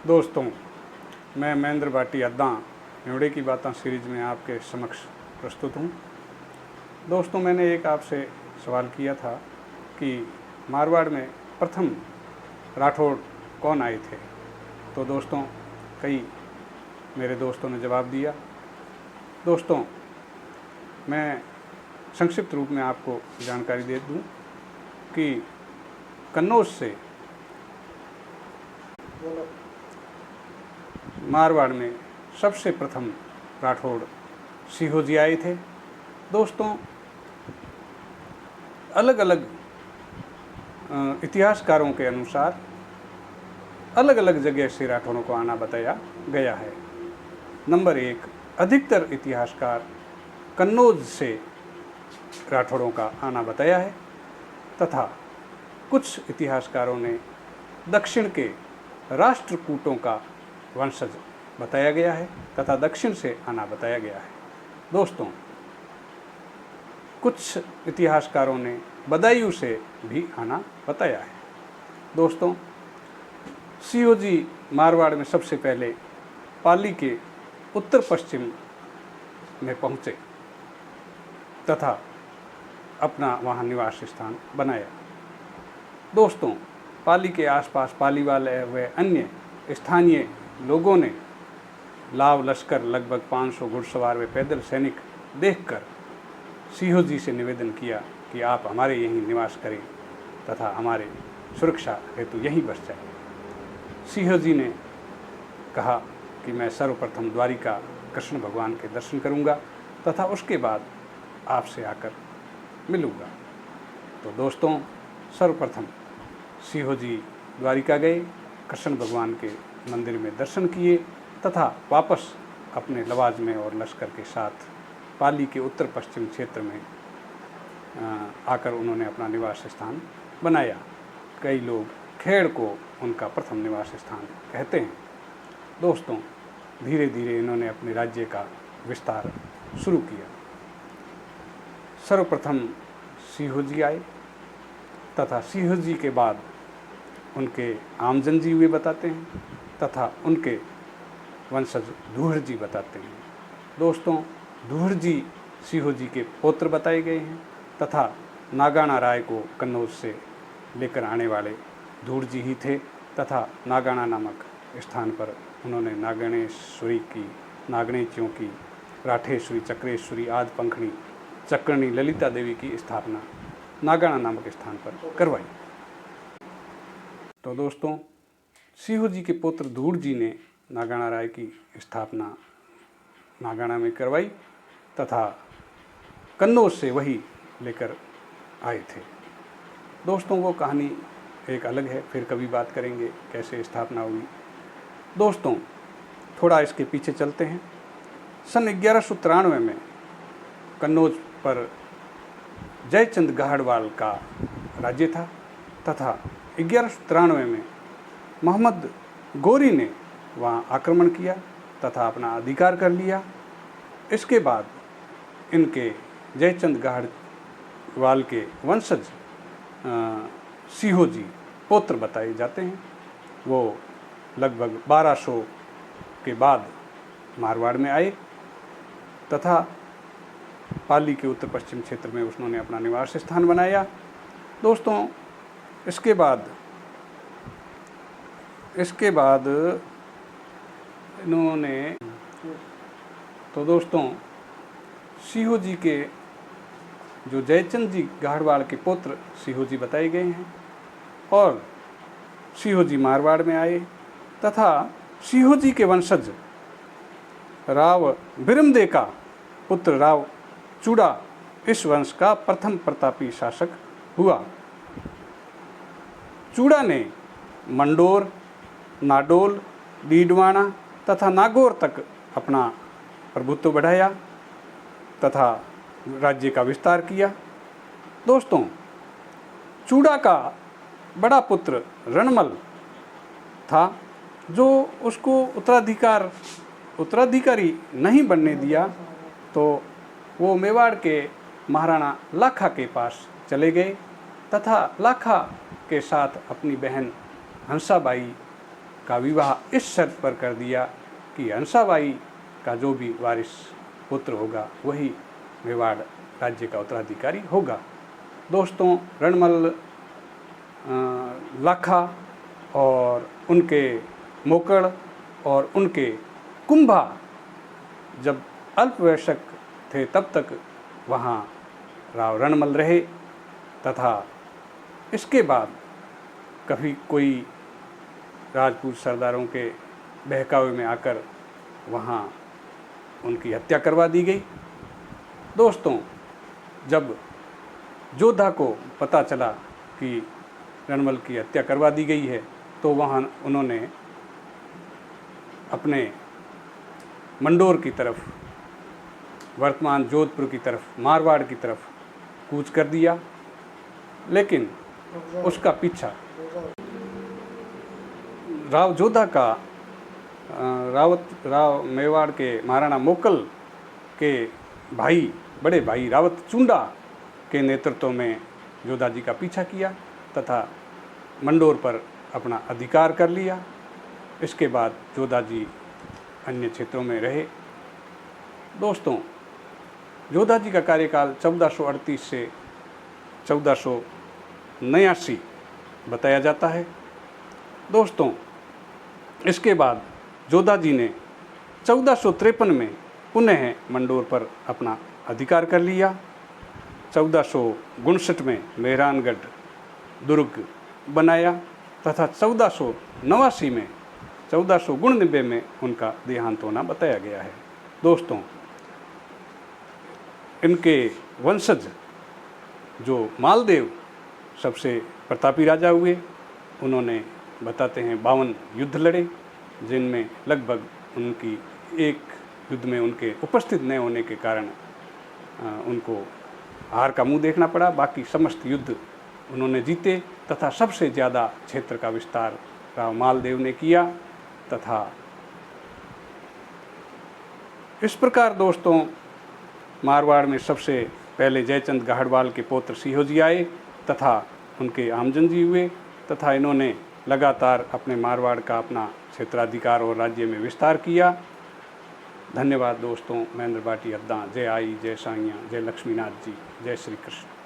दोस्तों, मैं महेंद्र भाटी अद्दा न्योड़े की बातें सीरीज में आपके समक्ष प्रस्तुत हूँ। दोस्तों, मैंने एक आपसे सवाल किया था कि मारवाड़ में प्रथम राठौड़ कौन आए थे। तो दोस्तों, कई मेरे दोस्तों ने जवाब दिया। दोस्तों, मैं संक्षिप्त रूप में आपको जानकारी दे दूँ कि कन्नौज से मारवाड़ में सबसे प्रथम राठौड़ सिहोजी आए थे। दोस्तों, अलग अलग इतिहासकारों के अनुसार अलग अलग जगह से राठौड़ों को आना बताया गया है। नंबर 1, अधिकतर इतिहासकार कन्नौज से राठौड़ों का आना बताया है तथा कुछ इतिहासकारों ने दक्षिण के राष्ट्रकूटों का वंशज बताया गया है तथा दक्षिण से आना बताया गया है। दोस्तों, कुछ इतिहासकारों ने बदायूं से भी आना बताया है। दोस्तों, सिहोजी मारवाड़ में सबसे पहले पाली के उत्तर पश्चिम में पहुँचे तथा अपना वहाँ निवास स्थान बनाया। दोस्तों, पाली के आसपास पाली वाले व अन्य स्थानीय लोगों ने लाव लश्कर लगभग 500 घुड़सवार व पैदल सैनिक देखकर सिहोजी से निवेदन किया कि आप हमारे यहीं निवास करें तथा हमारे सुरक्षा हेतु यहीं बस जाएं। सिहोजी ने कहा कि मैं सर्वप्रथम द्वारिका कृष्ण भगवान के दर्शन करूंगा तथा उसके बाद आपसे आकर मिलूंगा। तो दोस्तों, सर्वप्रथम सिहोजी द्वारिका गए, कृष्ण भगवान के मंदिर में दर्शन किए तथा वापस अपने लवाजमे और लश्कर के साथ पाली के उत्तर पश्चिम क्षेत्र में आकर उन्होंने अपना निवास स्थान बनाया। कई लोग खेड़ को उनका प्रथम निवास स्थान कहते हैं। दोस्तों, धीरे धीरे इन्होंने अपने राज्य का विस्तार शुरू किया। सर्वप्रथम सिहोजी आए तथा सिहोजी के बाद उनके आमजन जी हुए बताते हैं तथा उनके वंशज दूहर जी बताते हैं। दोस्तों, दूहर जी सिहोजी के पौत्र बताए गए हैं तथा नागाना राय को कन्नौज से लेकर आने वाले दूहर जी ही थे तथा नागाना नामक स्थान पर उन्होंने नागणेश्वरी की, नागणेचियों की, राठेश्वरी, चक्रेश्वरी, आदि पंखणी, चक्रणी, ललिता देवी की स्थापना नागाना नामक स्थान पर करवाई। तो दोस्तों, सिहोजी के पुत्र दूहर जी ने नागाना राय की स्थापना नागाना में करवाई तथा कन्नौज से वही लेकर आए थे। दोस्तों, वो कहानी एक अलग है, फिर कभी बात करेंगे कैसे स्थापना हुई। दोस्तों, थोड़ा इसके पीछे चलते हैं। सन 1193 में कन्नौज पर जयचंद गाहड़वाल का राज्य था तथा 1193 में मोहम्मद गोरी ने वहाँ आक्रमण किया तथा अपना अधिकार कर लिया। इसके बाद इनके जयचंद गाहड़वाल के वंशज सिहोजी पौत्र बताए जाते हैं। वो लगभग 1200 के बाद मारवाड़ में आए तथा पाली के उत्तर पश्चिम क्षेत्र में उन्होंने अपना निवास स्थान बनाया। दोस्तों, इसके बाद इन्होंने तो दोस्तों सिहोजी के जो जयचंद जी गाहड़वाल के पुत्र सिहोजी बताए गए हैं और सिहोजी मारवाड़ में आए तथा सिहोजी के वंशज राव बिरमदे का पुत्र राव चूड़ा इस वंश का प्रथम प्रतापी शासक हुआ। चूड़ा ने मंडोर, नाडोल, डीडवाना तथा नागौर तक अपना प्रभुत्व बढ़ाया तथा राज्य का विस्तार किया। दोस्तों, चूड़ा का बड़ा पुत्र रणमल था जो उसको उत्तराधिकारी नहीं बनने दिया, तो वो मेवाड़ के महाराणा लाखा के पास चले गए तथा लाखा के साथ अपनी बहन हंसाबाई का विवाह इस शर्त पर कर दिया कि हंसाबाई का जो भी वारिस पुत्र होगा वही मेवाड़ राज्य का उत्तराधिकारी होगा। दोस्तों, रणमल लाखा और उनके मोकड़ और उनके कुंभा जब अल्पवयस्क थे तब तक वहाँ राव रणमल रहे, तथा इसके बाद कभी कोई राजपूत सरदारों के बहकावे में आकर वहाँ उनकी हत्या करवा दी गई। दोस्तों, जब जोधा को पता चला कि रणमल की हत्या करवा दी गई है तो वहाँ उन्होंने अपने मंडोर की तरफ, वर्तमान जोधपुर की तरफ, मारवाड़ की तरफ कूच कर दिया। लेकिन उसका पीछा राव जोधा का राव मेवाड़ के महाराणा मोकल के भाई, बड़े भाई रावत चुंडा के नेतृत्व में जोधा जी का पीछा किया तथा मंडोर पर अपना अधिकार कर लिया। इसके बाद जोधा जी अन्य क्षेत्रों में रहे। दोस्तों, जोधा जी का कार्यकाल 1438 से 1489 बताया जाता है। दोस्तों, इसके बाद जोधा जी ने 1453 में पुनः मंडोर पर अपना अधिकार कर लिया। 1459 में मेहरानगढ़ दुर्ग बनाया तथा 1499 में उनका देहांत होना बताया गया है। दोस्तों, इनके वंशज जो मालदेव सबसे प्रतापी राजा हुए, उन्होंने बताते हैं 52 युद्ध लड़े, जिनमें लगभग उनकी एक युद्ध में उनके उपस्थित न होने के कारण उनको हार का मुंह देखना पड़ा। बाकी समस्त युद्ध उन्होंने जीते तथा सबसे ज़्यादा क्षेत्र का विस्तार राव मालदेव ने किया। तथा इस प्रकार दोस्तों, मारवाड़ में सबसे पहले जयचंद गाहड़वाल के पौत्र सिहोजी आए तथा उनके आमजन जी हुए तथा इन्होंने लगातार अपने मारवाड़ का अपना क्षेत्राधिकार और राज्य में विस्तार किया। धन्यवाद दोस्तों। महेंद्र भाटी हद्दा। जय आई, जय साइयाँ, जय लक्ष्मीनाथ जी, जय श्री कृष्ण।